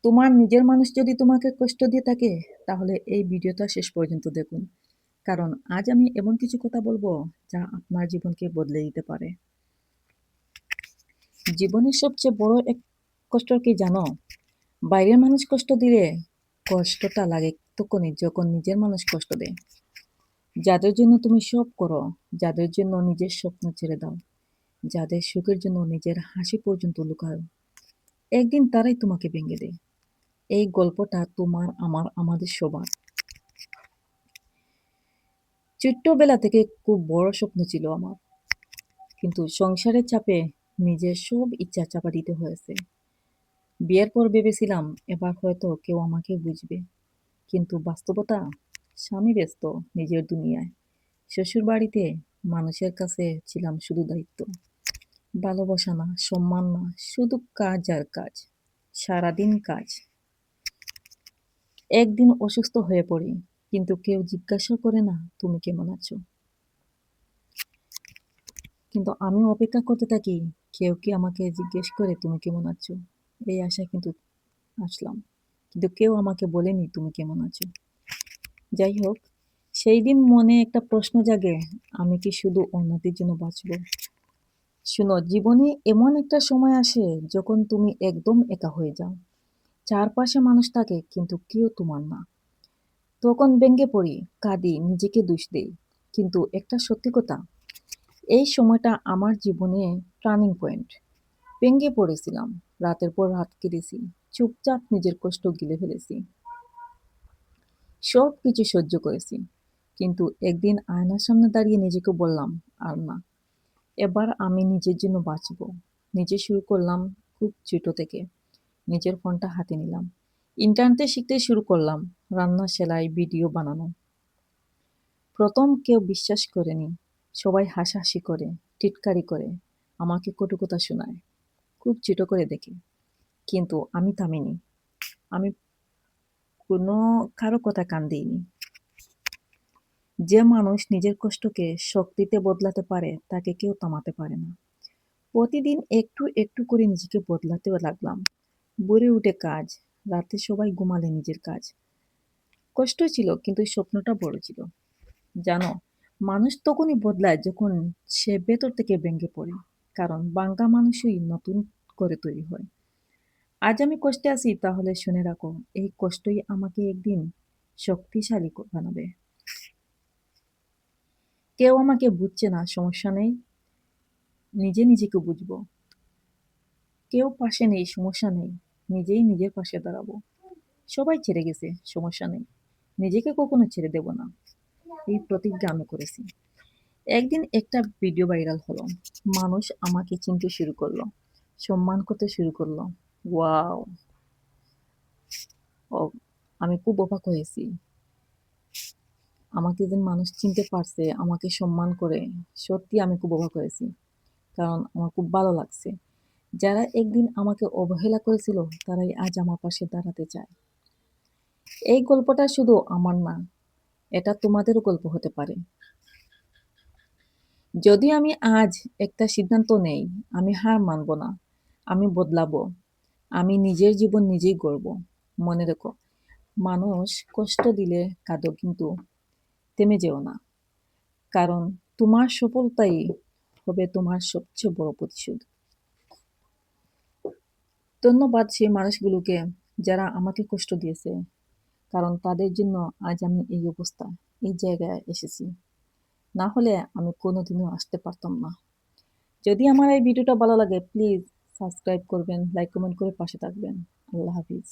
তোমার নিজের মানুষ যদি তোমাকে কষ্ট দিয়ে থাকে, তাহলে এই ভিডিওটা শেষ পর্যন্ত দেখুন। কারণ আজ আমি এমন কিছু কথা বলবো যা আপনার জীবনকে বদলে দিতে পারে। জীবনের সবচেয়ে বড় এক কষ্ট কি জানো? বাইরের মানুষ কষ্ট দিলে কষ্টটা লাগে তখনই যখন নিজের মানুষ কষ্ট দেয়। যাদের জন্য তুমি সব করো, যাদের জন্য নিজের স্বপ্ন ছেড়ে দাও, যাদের সুখের জন্য নিজের হাসি পর্যন্ত লুকাও, একদিন তারাই তোমাকে ভেঙে দেয়। এই গল্পটা তোমার, আমার, আমাদের সবার। ছোট্টবেলা থেকে খুব বড় স্বপ্ন ছিল আমার, কিন্তু সংসারের চাপে নিজের সব ইচ্ছা চাপা দিতে হয়েছে। বিয়ের পর ভেবেছিলাম এবার হয়তো কেউ আমাকে বুঝবে, কিন্তু বাস্তবতা, স্বামী ব্যস্ত নিজের দুনিয়ায়, শ্বশুর বাড়িতে মানুষের কাছে ছিলাম শুধু দায়িত্ব, ভালোবাসা না, সম্মান না, শুধু কাজ আর কাজ, সারাদিন কাজ। একদিন অসুস্থ হয়ে পড়ি, কিন্তু কেউ জিজ্ঞাসা করে না তুমি কেমন আছো। কিন্তু আমি অপেক্ষা করতে থাকি কেউ কি আমাকে জিজ্ঞেস করে তুমি কেমন আছো। এই আশায় কিন্তু আসলাম, কিন্তু কেউ আমাকে বলেনি তুমি কেমন আছো। যাই হোক, সেই দিন মনে একটা প্রশ্ন জাগে, আমি কি শুধু অন্যদের জন্য বাঁচবো? শুনো, জীবনে এমন একটা সময় আসে যখন তুমি একদম একা হয়ে যাও। চারপাশে মানুষ থাকে কিন্তু কেউ তোমার না। তখন ভেঙে পড়ি, কাঁদি, নিজেকে দোষ দেই। কিন্তু একটা সত্যি কথা, এই সময়টা আমার জীবনে টার্নিং পয়েন্ট। ভেঙে পড়েছিলাম, রাতের পর রাত কেঁদেছি, চুপচাপ নিজের কষ্ট গিলে ফেলেছি, সব কিছু সহ্য করেছি। কিন্তু একদিন আয়নার সামনে দাঁড়িয়ে নিজেকে বললাম, আর না, এবার আমি নিজের জন্য বাঁচবো। নিজে শুরু করলাম খুব ছোট থেকে। নিজের ফোনটা হাতে নিলাম, ইন্টারনেটে শিখতে শুরু করলাম, রান্না, সেলাই, ভিডিও বানানো। প্রথম কেউ বিশ্বাস করেনি, সবাই হাসাহাসি করে, টিটকারি করে, আমাকে কটু কথা শোনায়, খুব ছোট করে দেখে। কিন্তু আমি থামিনি, আমি কোনো কারো কথা কান দিইনি। যে মানুষ নিজের কষ্টকে শক্তিতে বদলাতে পারে তাকে কেউ থামাতে পারে না। প্রতিদিন একটু একটু করে নিজেকে বদলাতেও লাগলাম। ভোরে উঠে কাজ, রাতে সবাই ঘুমালে নিজের কাজ। কষ্ট ছিল কিন্তু স্বপ্নটা বড় ছিল। জানো, মানুষ তখনই বদলায় যখন সে ভেতর থেকে ভেঙে পড়ে, কারণ ভাঙা মানুষই নতুন করে তৈরি হয়। আজ আমি কষ্টে আছি, তাহলে শুনে রাখো, এই কষ্টই আমাকে একদিন শক্তিশালী বানাবে। কেউ আমাকে বুঝছে না, সমস্যা নেই, নিজে নিজেকে বুঝবো। কেউ পাশে নেই, সমস্যা নেই, নিজেই নিজের পাশে দাঁড়াবো। সবাই ছেড়ে গেছে, সমস্যা নেই, নিজেকে কখনো ছেড়ে দেব না। এই প্রতিজ্ঞা আমি করেছি। একদিন একটা ভিডিও ভাইরাল হলো, মানুষ আমাকে চিনতে শুরু করলো, সম্মান করতে শুরু করলো। ওয়াও! ও, আমি খুব অবাক হয়েছি। আমাকে যে মানুষ চিনতে পারছে, আমাকে সম্মান করে, সত্যি আমি খুব অবাক হয়েছি। কারণ আমার খুব ভালো লাগছে। যারা একদিন আমাকে অবহেলা করেছিল, তারাই আজ আমার পাশে দাঁড়াতে চায়। এই গল্পটা শুধু আমার না, এটা তোমাদেরও গল্প হতে পারে। যদি আমি আজ একটা সিদ্ধান্ত নেই, আমি হার মানব না, আমি বদলাবো, আমি নিজের জীবন নিজেই গড়ব। মনে রেখো, মানুষ কষ্ট দিলে কাঁদো, কিন্তু থেমে যেও না। কারণ তোমার সফলতাই হবে তোমার সবচেয়ে বড় প্রতিশোধ। ধন্যবাদ সেই মানুষগুলোকে যারা আমাকে কষ্ট দিয়েছে, কারণ তাদের জন্য আজ আমি এই অবস্থা, এই জায়গায় এসেছি। না হলে আমি কোনোদিনও আসতে পারতাম না। যদি আমার এই ভিডিওটা ভালো লাগে, প্লিজ সাবস্ক্রাইব করবেন, লাইক কমেন্ট করে পাশে থাকবেন। আল্লাহ হাফিজ।